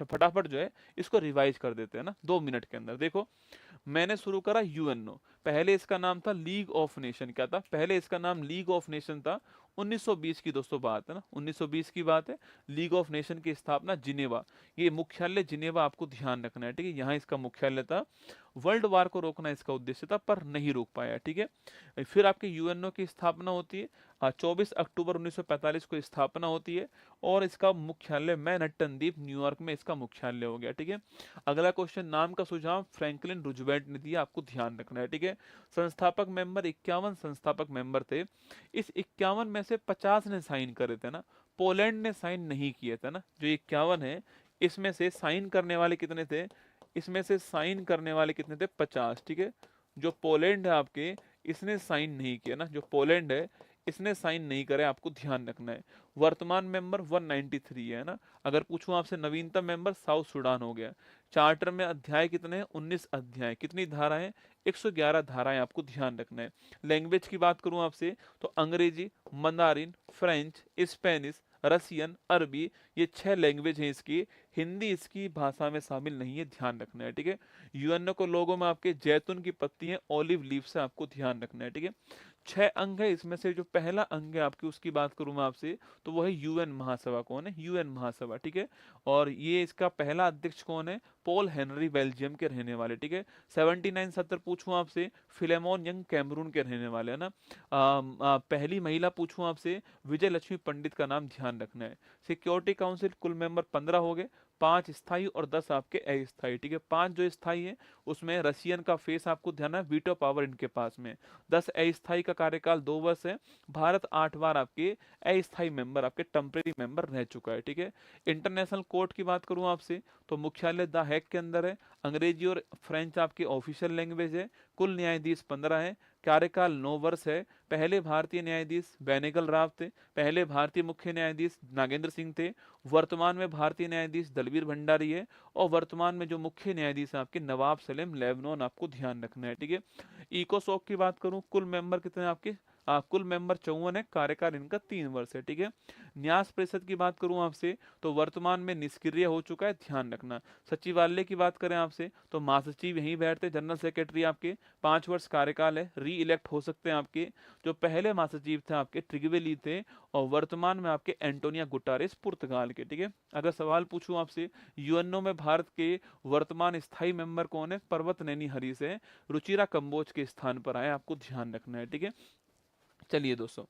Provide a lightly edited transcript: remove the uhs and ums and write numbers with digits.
तो फटाफट जो है इसको रिवाइज कर देते हैं ना 2 मिनट के अंदर। देखो, मैंने शुरू करा यूएनओ, पहले इसका नाम था लीग ऑफ नेशन। क्या था? पहले इसका नाम लीग ऑफ नेशन था। 1920 की दोस्तों बात है ना, 1920 की बात है। लीग ऑफ नेशन की स्थापना जिनेवा, ये मुख्यालय जिनेवा, आपको ध्यान रखना है, ठीक है, यहाँ इसका मुख्यालय था। वर्ल्ड वार को रोकना इसका उद्देश्य था, पर नहीं रोक पाया, ठीक है। फिर आपके यूएनओ की स्थापना होती है 24 अक्टूबर 1945 को स्थापना होती है, और इसका मुख्यालय मैनहट्टन द्वीप न्यूयॉर्क में इसका मुख्यालय हो गया, ठीक है। अगला क्वेश्चन, नाम का सुझाव फ्रैंकलिन रूजवेल्ट ने दिया, आपको ध्यान रखना है, ठीक है। संस्थापक मेंबर 51 संस्थापक मेंबर थे। इस 51 में से 50 ने साइन करे थे ना, पोलैंड ने साइन नहीं किए थे ना। जो 51 है, इसमें से साइन करने वाले कितने थे? इसमें से साइन करने वाले कितने थे? 50, ठीक है। जो पोलैंड है आपके, इसने साइन नहीं किया ना, जो पोलैंड है इसने साइन नहीं करे, आपको ध्यान रखना है। वर्तमान मेंबर 193 है ना। अगर पूछूं आपसे नवीनतम मेंबर साउथ सूडान हो गया। चार्टर में अध्याय कितने हैं? 19 अध्याय। कितनी धाराएं? 111 धाराएं, आपको ध्यान रखना है। लैंग्वेज की बात करूं आपसे तो अंग्रेजी, मंदारिन, फ्रेंच, स्पेनिश, रसियन, अरबी, ये 6 लैंग्वेज हैं इसकी। हिंदी इसकी भाषा में शामिल नहीं है, ध्यान रखना है, ठीक है। यूएनओ को लोगों में आपके जैतून की पत्ती है, ऑलिव लीफ से, आपको ध्यान रखना है, ठीक है। 6 अंग है, इसमें से जो पहला अंग है आपकी, उसकी बात करूं मैं आपसे तो वो है यूएन महासभा। कौन है? यूएन महासभा, ठीक है। और ये इसका पहला अध्यक्ष कौन है? पॉल हेनरी, बेल्जियम के रहने वाले, ठीक है। 79 70 पूछूं आपसे, फिलेमोन यंग कैमरून के रहने वाले है ना। पहली महिला पूछूं आपसे, विजय लक्ष्मी पंडित का नाम ध्यान रखना है। सिक्योरिटी काउंसिल कुल मेंबर 15 हो गए, 5 स्थायी और 10 आपके अस्थायी, ठीक है। 5 जो स्थायी है उसमें रशियन का फेस आपको ध्यान है, वीटो पावर इनके पास में। 10 अस्थायी का कार्यकाल 2 वर्ष है। भारत 8 बार आपके अस्थायी मेंबर, आपके टेम्परेरी मेंबर रह चुका है, ठीक है। इंटरनेशनल कोर्ट की बात करूं आपसे तो मुख्यालय द हैग के अंदर है। अंग्रेजी और फ्रेंच आपकी ऑफिशियल लैंग्वेज है। कुल न्यायाधीश 15 है। कार्यकाल 9 वर्ष है। पहले भारतीय न्यायाधीश बेनेगल राव थे। पहले भारतीय मुख्य न्यायाधीश नागेंद्र सिंह थे। वर्तमान में भारतीय न्यायाधीश दलवीर भंडारी है। और वर्तमान में जो मुख्य न्यायाधीश है आपके नवाब सलीम लेबनान, आपको ध्यान रखना है, ठीक है। इकोसॉक की बात करूं, कुल मेंबर कितने हैं आपके? कुल मेंबर 54 है। कार्यकाल इनका 3 वर्ष है, ठीक है। न्यास परिषद की बात करूं आपसे तो वर्तमान में निष्क्रिय हो चुका है, ध्यान रखना। सचिवालय की बात करें आपसे तो महासचिव यहीं बैठते, जनरल सेक्रेटरी आपके 5 वर्ष कार्यकाल है, री इलेक्ट हो सकते हैं आपके। जो पहले महासचिव थे आपके ट्रिगवेली थे, और वर्तमान में आपके एंटोनिया गुटारेस पुर्तगाल के, ठीक है। अगर सवाल पूछूं आपसे, यूएनओ में भारत के वर्तमान स्थायी मेंबर कौन है? पर्वत नैनी हरी से रुचिरा कंबोज के स्थान पर आए, आपको ध्यान रखना है, ठीक है। चलिए दोस्तों,